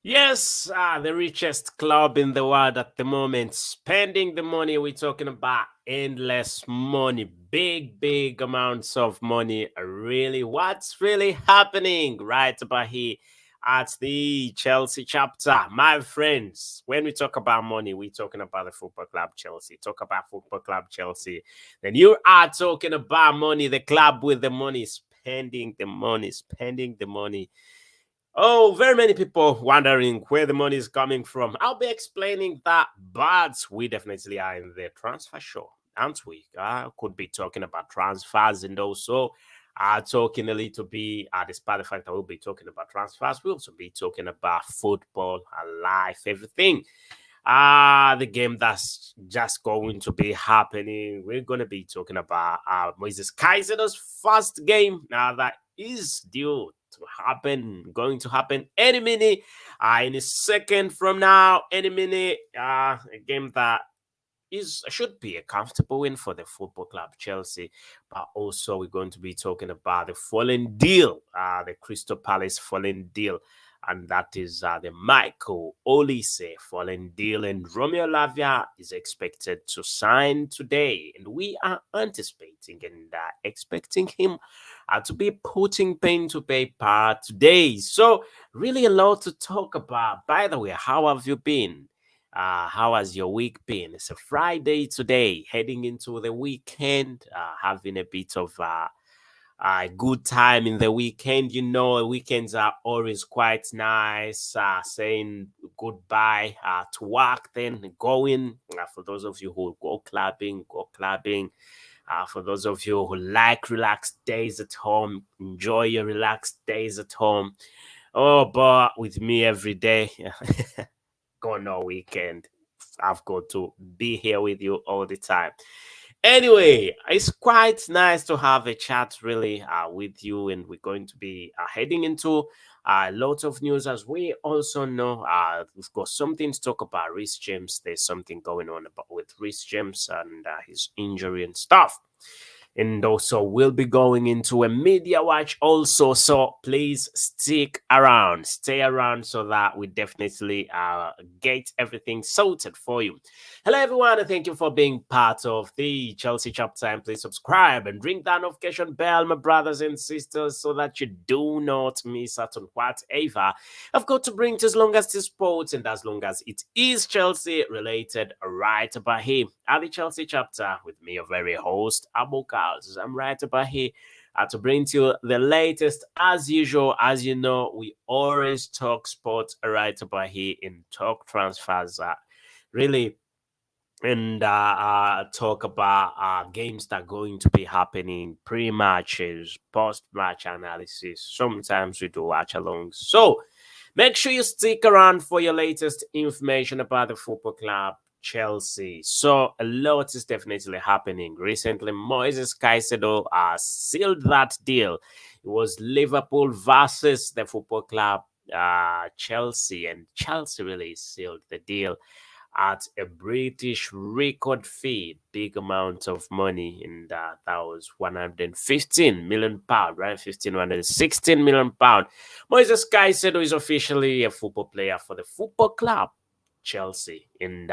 Yes, the richest club in the world at the moment. Spending the money, we're talking about endless money, big amounts of money. Really, what's really happening right about here at the Chelsea chapter? My friends, when we talk about money, we're talking about the football club Chelsea. Talk about football club Chelsea. Then you are talking about money, the club with the money, spending the money. Oh, very many people wondering where the money is coming from. I'll be explaining that, but we definitely are in the transfer show, aren't we? Could be talking about transfers and also talking a little bit, despite the fact that we'll be talking about transfers, we'll also be talking about football, life, everything. The game that's just going to be happening. We're going to be talking about Moses CAICEDO's first game now that is due to happen, going to happen any minute, in a second from now, any minute. A game that is should be a comfortable win for the football club Chelsea, but also we're going to be talking about the fallen deal, the Crystal Palace fallen deal, and that is the Michael Olise fallen deal, and Romeo Lavia is expected to sign today, and we are anticipating and expecting him to be putting pen to paper today. So really a lot to talk about. By the way, how have you been? How has your week been? It's a Friday today, heading into the weekend, having a bit of a good time in the weekend. You know, weekends are always quite nice. Saying goodbye to work, then going. For those of you who go clubbing, go clubbing. For those of you who like relaxed days at home, enjoy your relaxed days at home. Oh, but with me every day. Gone all weekend. I've got to be here with you all the time. Anyway, it's quite nice to have a chat really with you, and we're going to be heading into a lot of news as we also know we've got something to talk about. Rhys James, there's something going on about with Rhys James and his injury and stuff. And also, we'll be going into a media watch also. So please stick around, stay around so that we definitely get everything sorted for you. Hello, everyone, and thank you for being part of the Chelsea chapter. And please subscribe and ring that notification bell, my brothers and sisters, so that you do not miss out on whatever I've got to bring to as long as it's sports and as long as it is Chelsea related right about here at the Chelsea chapter with me, your very host, Abu Kals. I'm right about here to bring to you the latest as usual. As you know, we always talk sports right about here in Talk Transfers. Really and talk about games that are going to be happening, pre-matches, post-match analysis. Sometimes we do watch alongs. So make sure you stick around for your latest information about the football club Chelsea. So a lot is definitely happening. Recently, Moises Caicedo sealed that deal. It was Liverpool versus the football club Chelsea, and Chelsea really sealed the deal at a British record fee, big amount of money, and that was 115 million pound, right? 116 million pound. Moises Caicedo is officially a football player for the football club Chelsea, and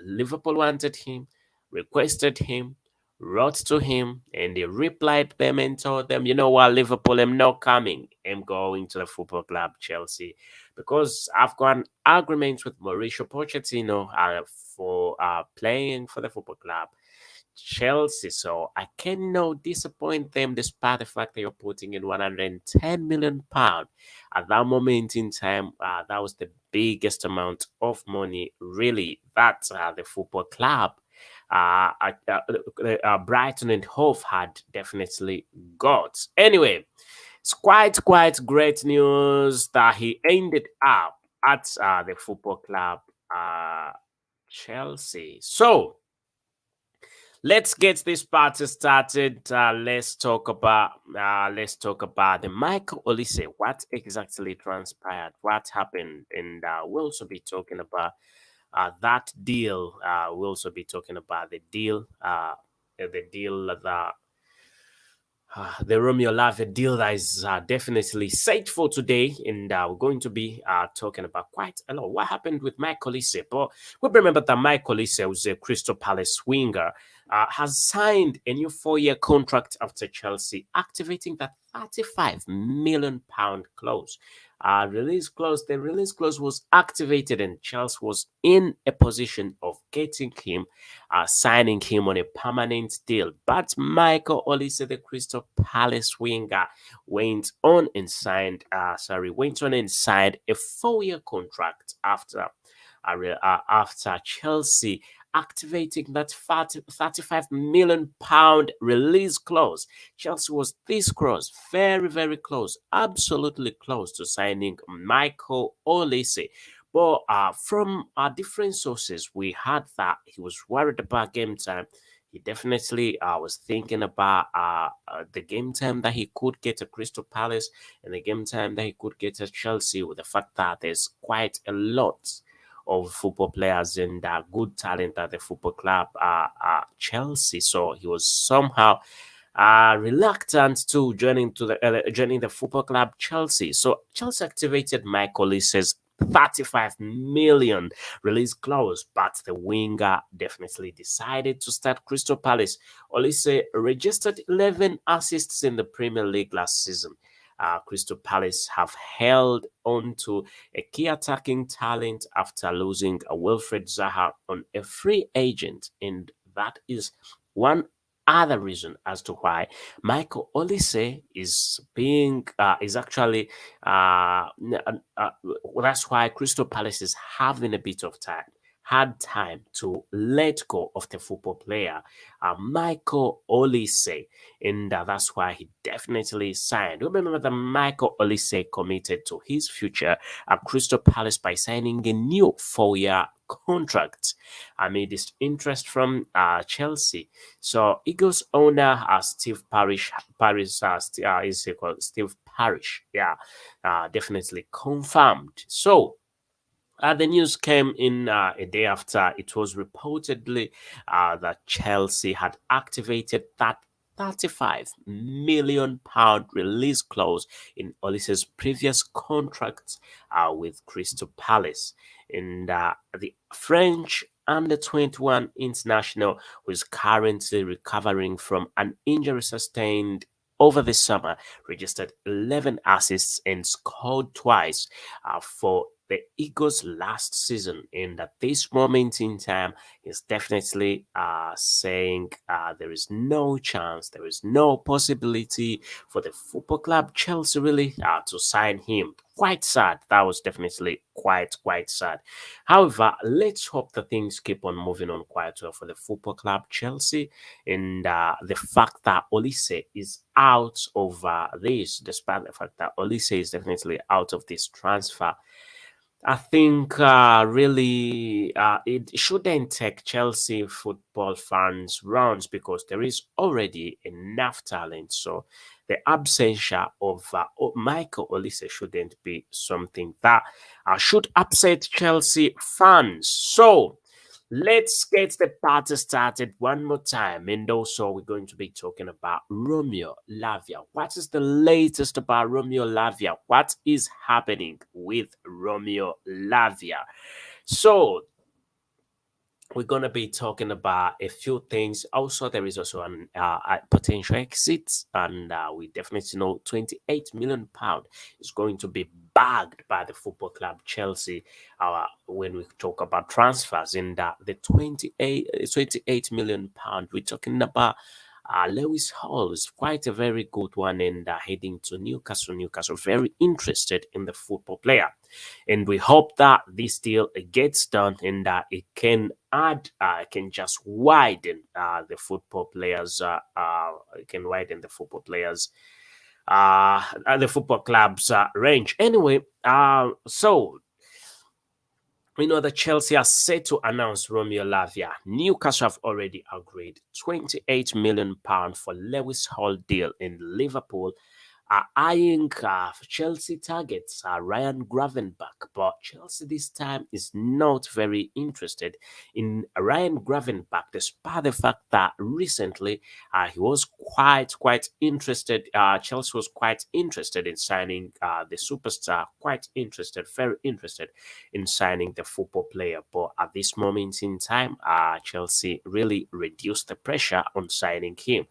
Liverpool wanted him, requested him, wrote to him, and he replied them and told them, you know what, Liverpool, I'm not coming. I'm going to the football club Chelsea because I've got an agreement with Mauricio Pochettino for playing for the football club Chelsea. So I cannot disappoint them despite the fact that you're putting in 110 million pound. At that moment in time, that was the biggest amount of money really that the football club Brighton and Hove had definitely got. Anyway, it's quite great news that he ended up at the football club uh, Chelsea. So let's get this party started. Let's talk about the Michael Olise. What exactly transpired? What happened? And we'll also be talking about that deal. We'll also be talking about the deal that The Romeo Lavia deal that is definitely set for today, and we're going to be talking about quite a lot. What happened with Mike Olise? But we remember that Mike Olise was a Crystal Palace winger, has signed a new 4-year contract after Chelsea activating that £35 million clause. Release clause. The release clause was activated, and Chelsea was in a position of getting him, signing him on a permanent deal. But Michael Olise, the Crystal Palace winger, went on and signed a 4-year contract after Chelsea activating that £35 million release clause. Chelsea was this close, very, very close, absolutely close to signing Michael Olise. But from our different sources, we heard that he was worried about game time. He definitely was thinking about the game time that he could get at Crystal Palace and the game time that he could get at Chelsea, with the fact that there's quite a lot of football players and good talent at the football club Chelsea. So he was somehow reluctant to joining the football club Chelsea. So Chelsea activated Michael Olise's 35 million release clause, but the winger definitely decided to start Crystal Palace. Olise registered 11 assists in the Premier League last season. Crystal Palace have held on to a key attacking talent after losing Wilfred Zaha on a free agent, and that is one other reason as to why Michael Olise is actually that's why Crystal Palace is having a bit of hard time to let go of the football player Michael Olise, and that's why he definitely signed. Remember that Michael Olise committed to his future at Crystal Palace by signing a new 4-year contract amid this interest from Chelsea. So Eagles owner Steve Parish Steve Parish, definitely confirmed. So the news came in a day after it was reportedly that Chelsea had activated that £35 million release clause in Olise's previous contract with Crystal Palace. And the French under 21 international, who is currently recovering from an injury sustained over the summer, registered 11 assists and scored twice for the Eagles last season. And at this moment in time, he's definitely saying there is no chance, there is no possibility for the football club Chelsea really to sign him. Quite sad. That was definitely quite sad. However, let's hope that things keep on moving on quite well for the football club Chelsea, and the fact that Olise is out of this, despite the fact that Olise is definitely out of this transfer, I think really it shouldn't take Chelsea football fans rounds, because there is already enough talent. So the absence of Michael Olise shouldn't be something that should upset Chelsea fans. So let's get the party started one more time. And also, we're going to be talking about Romeo Lavia. What is the latest about Romeo Lavia? What is happening with Romeo Lavia? So, we're going to be talking about a few things. Also, there is also a potential exit, and we definitely know £28 million is going to be bagged by the football club Chelsea when we talk about transfers. And the £28 million, we're talking about Lewis Hall is quite a very good one, and heading to Newcastle. Newcastle very interested in the football player, and we hope that this deal gets done, and it can can just widen the football players. It can widen the football players. The football club's range. Anyway, so we know that Chelsea are set to announce Romeo Lavia. Newcastle have already agreed £28 million for Lewis Hall deal, in Liverpool are eyeing Chelsea targets Ryan Gravenberch, but Chelsea this time is not very interested in Ryan Gravenberch, despite the fact that recently he was quite interested. Chelsea was quite interested in signing the superstar, quite interested, very interested in signing the football player. But at this moment in time, Chelsea really reduced the pressure on signing him.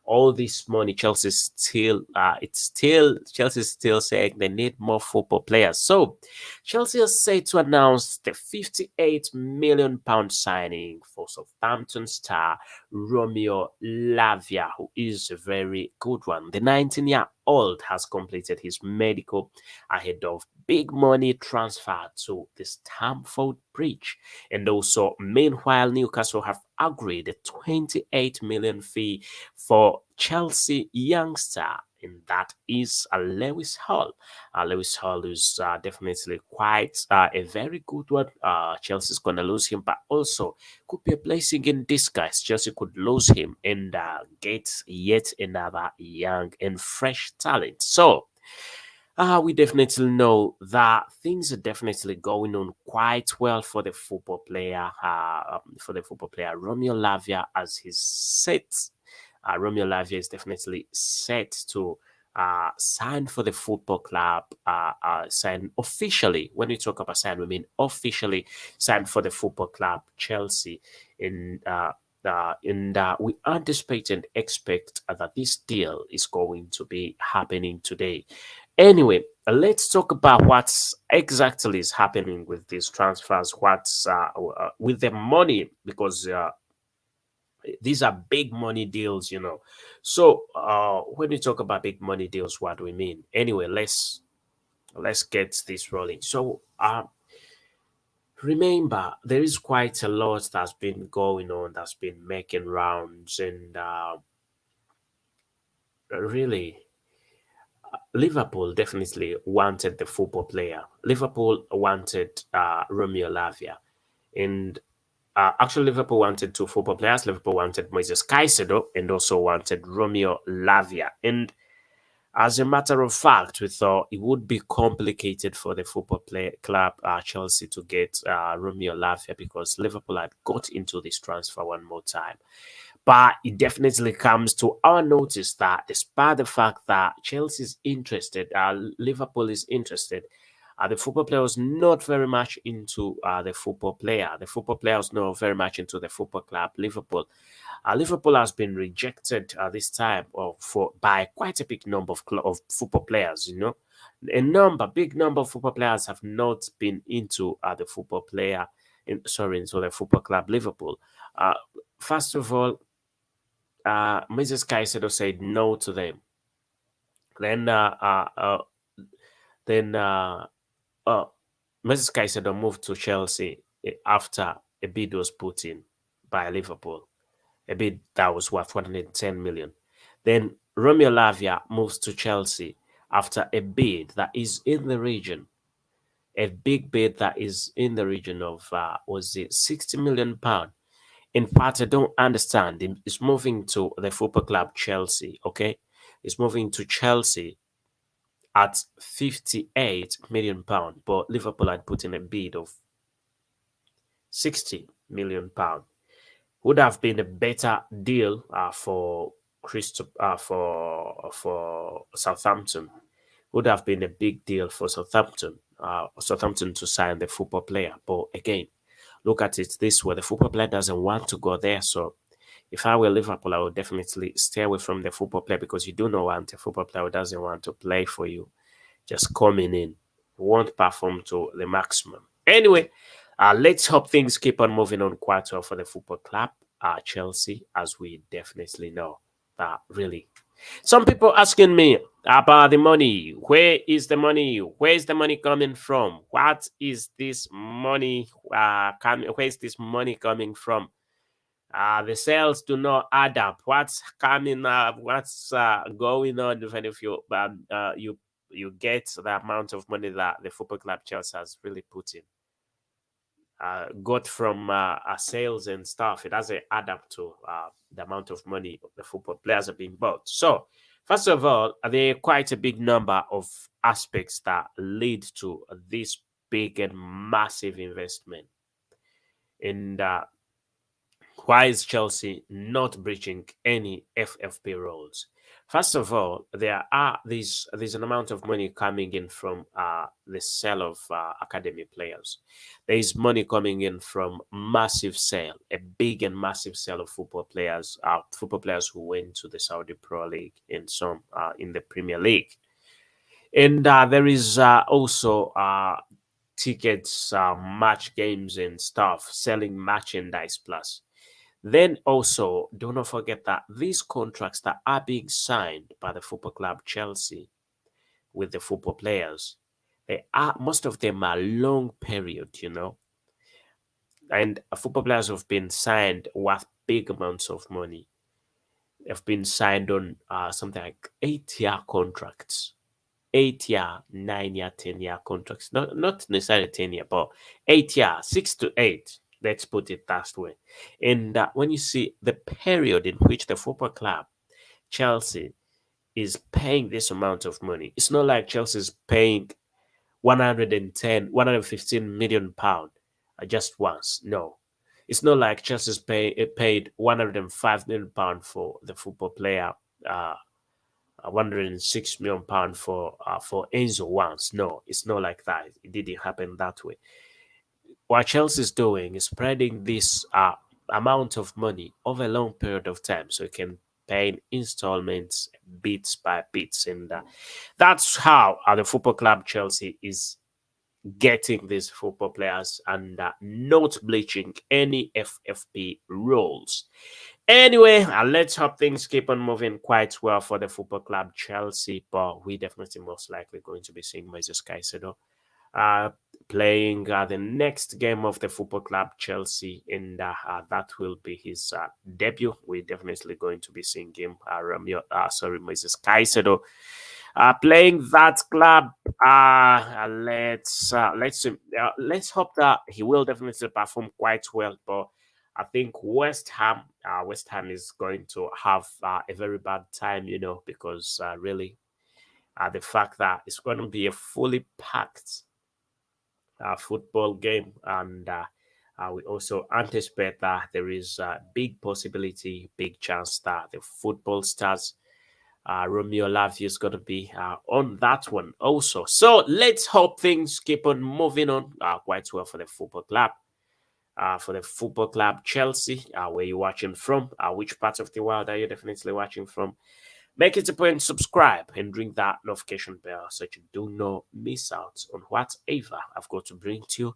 All this money, Chelsea's still saying they need more football players. So Chelsea is set to announce the £58 million signing for Southampton star Romeo Lavia, who is a very good one. The 19-year-old has completed his medical ahead of big money transfer to the Stamford Bridge. And also, meanwhile, Newcastle have agreed a 28 million fee for Chelsea youngster, and that is Lewis Hall. Lewis Hall is definitely quite a very good one. Chelsea's going to lose him, but also could be a blessing in disguise. Chelsea could lose him and get yet another young and fresh talent. So, we definitely know that things are definitely going on quite well for the football player. Romeo Lavia, as he's set. Romeo Lavia is definitely set to sign for the football club. Sign officially. When we talk about sign, we mean officially sign for the football club Chelsea. And we anticipate and expect that this deal is going to be happening today. Anyway, let's talk about what's exactly is happening with these transfers. What's with the money, because these are big money deals, you know. So when we talk about big money deals, what do we mean? Anyway, let's get this rolling. So remember, there is quite a lot that's been going on, that's been making rounds, and really Liverpool definitely wanted the football player. Liverpool wanted Romeo Lavia. And actually, Liverpool wanted two football players. Liverpool wanted Moises Caicedo and also wanted Romeo Lavia. And as a matter of fact, we thought it would be complicated for the football club Chelsea to get Romeo Lavia, because Liverpool had got into this transfer one more time. But it definitely comes to our notice that despite the fact that Chelsea is interested, Liverpool is interested, the football player was not very much into the football player. The football player was not very much into the football club, Liverpool. Liverpool has been rejected this time by quite a big number of football players, you know. Big number of football players have not been into the football player, into the football club, Liverpool. Uh, First of all, Mrs. Caicedo said no to them. Then, then Mrs. Caicedo moved to Chelsea after a bid was put in by Liverpool, a bid that was worth 110 million. Then Romeo Lavia moves to Chelsea after a bid that is in the region, a big bid that is in the region of was it 60 million pound. In fact, I don't understand. It's moving to the football club Chelsea, okay? It's moving to Chelsea at 58 million pound, but Liverpool had put in a bid of 60 million pound. Would have been a better deal for for Southampton. Would have been a big deal for Southampton. Southampton to sign the football player, but again, look at it this way: the football player doesn't want to go there. So if I were Liverpool, I would definitely stay away from the football player, because you do not want a football player who doesn't want to play for you, just coming in, won't perform to the maximum. Anyway, let's hope things keep on moving on quite well for the football club, Chelsea, as we definitely know that really. Some people asking me about the money. Where is the money? Where is the money coming from? What is this money coming? Where is this money coming from? The sales do not add up. What's coming up? What's going on? Even if you get the amount of money that the football club Chelsea has really put in, got from sales and stuff, it doesn't add up to the amount of money the football players are being bought. So First of all, there are quite a big number of aspects that lead to this big and massive investment. And why is Chelsea not breaching any FFP rules? First of all, there's an amount of money coming in from the sale of academy players. There is money coming in from massive sale, a big and massive sale of football players who went to the Saudi Pro League and some in the Premier League. And there is also tickets, match games and stuff, selling merchandise plus. Then also, do not forget that these contracts that are being signed by the football club Chelsea with the football players, they are most of them are long period, and football players have been signed worth big amounts of money. They've been signed on something like 8-year contracts, 8-year, 9-year, 10-year contracts. Not necessarily 10-year, but 8-year, 6 to 8. Let's put it that way. And when you see the period in which the football club, Chelsea, is paying this amount of money, it's not like Chelsea is paying 110, 115 million pound just once. No. It's not like Chelsea's paid 105 million pound for the football player, 106 million pound for Enzo once. No, it's not like that. It didn't happen that way. What Chelsea is doing is spreading this amount of money over a long period of time, so it can pay in installments, bits by bits, and that's how the football club Chelsea is getting these football players and not bleaching any FFP rules. Anyway, let's hope things keep on moving quite well for the football club Chelsea, but we definitely most likely going to be seeing Moises Caicedo uh, playing the next game of the football club Chelsea, and that will be his debut. We're definitely going to be seeing him, Moises Caicedo, playing that club. Let's hope that he will definitely perform quite well. But I think West Ham is going to have a very bad time, because really, the fact that it's going to be a fully packed football game, and we also anticipate that there is a big possibility, big chance that the football stars Romeo Lavia is going to be on that one also. So let's hope things keep on moving on quite well for the football club. For the football club Chelsea, where you watching from? Which part of the world are you definitely watching from? Make it a point to subscribe and ring that notification bell so you do not miss out on whatever I've got to bring to you,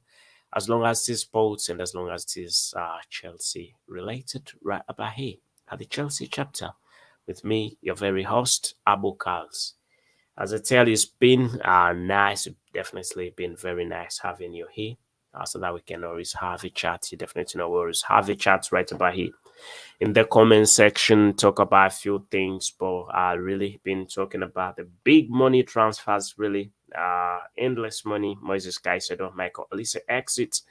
as long as it is sports and as long as it is Chelsea related, right about here at the Chelsea chapter with me, your very host, Abu KALS. As I tell you, it's been nice, definitely been very nice having you here, so that we can always have a chat. You definitely know we always have a chat right about here in the comment section, talk about a few things, but I really been talking about the big money transfers, really endless money. Moises Caicedo, Michael Olise exit,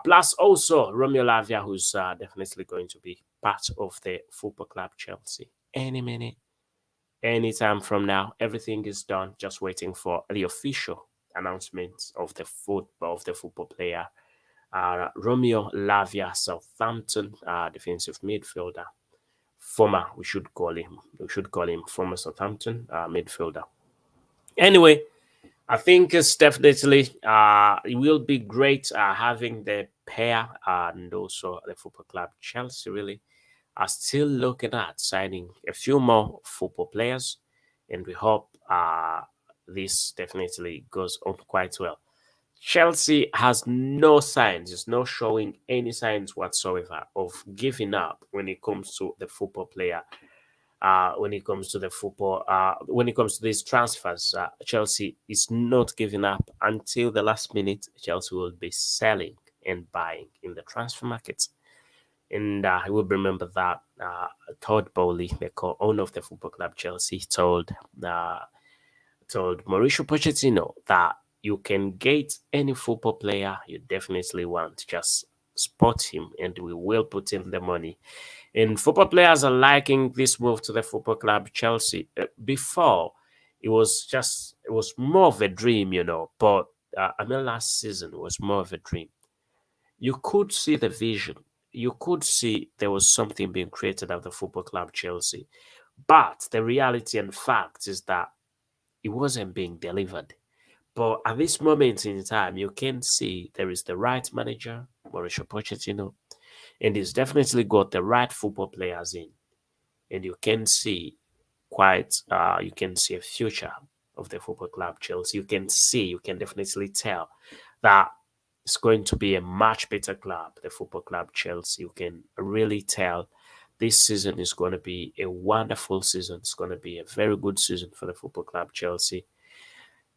plus also Romeo Lavia, who's definitely going to be part of the football club Chelsea any minute, anytime from now. Everything is done, just waiting for the official announcement of the football player. Romeo Lavia, Southampton defensive midfielder, we should call him former Southampton midfielder. Anyway, I think it's definitely it will be great having the pair and also the football club Chelsea really are still looking at signing a few more football players, and we hope this definitely goes on quite well. Chelsea has no signs, is not showing any signs whatsoever of giving up when it comes to the football player. When it comes to the football, when it comes to these transfers, Chelsea is not giving up until the last minute. Chelsea will be selling and buying in the transfer market. And I will remember that Todd Bowley, the co-owner of the football club Chelsea, told Mauricio Pochettino that you can get any football player you definitely want. Just spot him and we will put in the money. And football players are liking this move to the football club Chelsea. Before, it was more of a dream, but I mean, last season was more of a dream. You could see the vision. You could see there was something being created at the football club Chelsea. But the reality and fact is that it wasn't being delivered. But at this moment in time, you can see there is the right manager, Mauricio Pochettino, and he's definitely got the right football players in. And you can see a future of the football club Chelsea. You can definitely tell that it's going to be a much better club, the football club Chelsea. You can really tell this season is going to be a wonderful season. It's going to be a very good season for the football club Chelsea.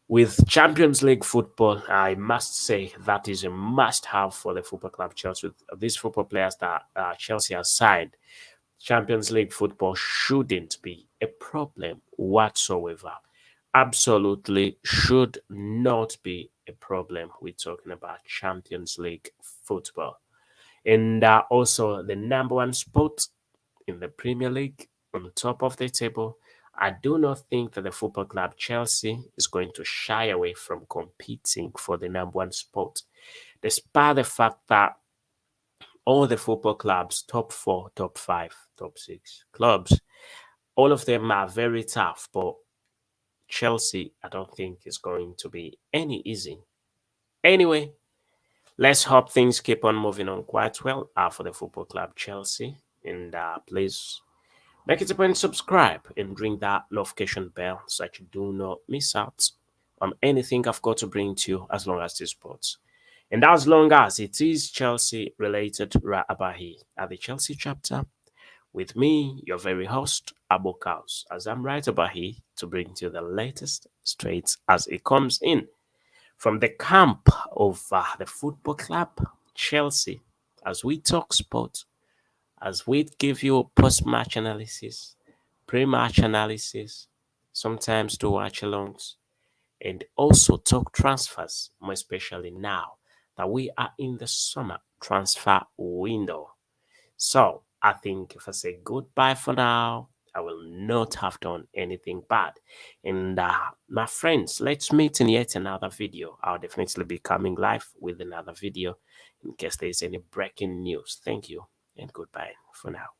With Champions League football, I must say that is a must-have for the football club Chelsea. With these football players that Chelsea has signed, Champions League football shouldn't be a problem whatsoever. Absolutely should not be a problem. We're talking about Champions League football. And also the number one spot in the Premier League on top of the table. I do not think that the football club Chelsea is going to shy away from competing for the number one spot, despite the fact that all the football clubs, top four, top five, top six clubs, all of them are very tough. But Chelsea, I don't think is going to be any easy. Anyway, let's hope things keep on moving on quite well for the football club Chelsea. And please make it a point to subscribe and ring that notification bell so that you do not miss out on anything I've got to bring to you as long as it's sports. And as long as it is Chelsea related, Abahi at the Chelsea chapter, with me, your very host, Abu KALS, as I'm right Abahi to bring to you the latest straight as it comes in from the camp of the football club Chelsea, as we talk sports, as we give you post-match analysis, pre-match analysis, sometimes do watch-alongs, and also talk transfers, more especially now that we are in the summer transfer window. So I think if I say goodbye for now, I will not have done anything bad. And my friends, let's meet in yet another video. I'll definitely be coming live with another video in case there's any breaking news. Thank you and goodbye for now.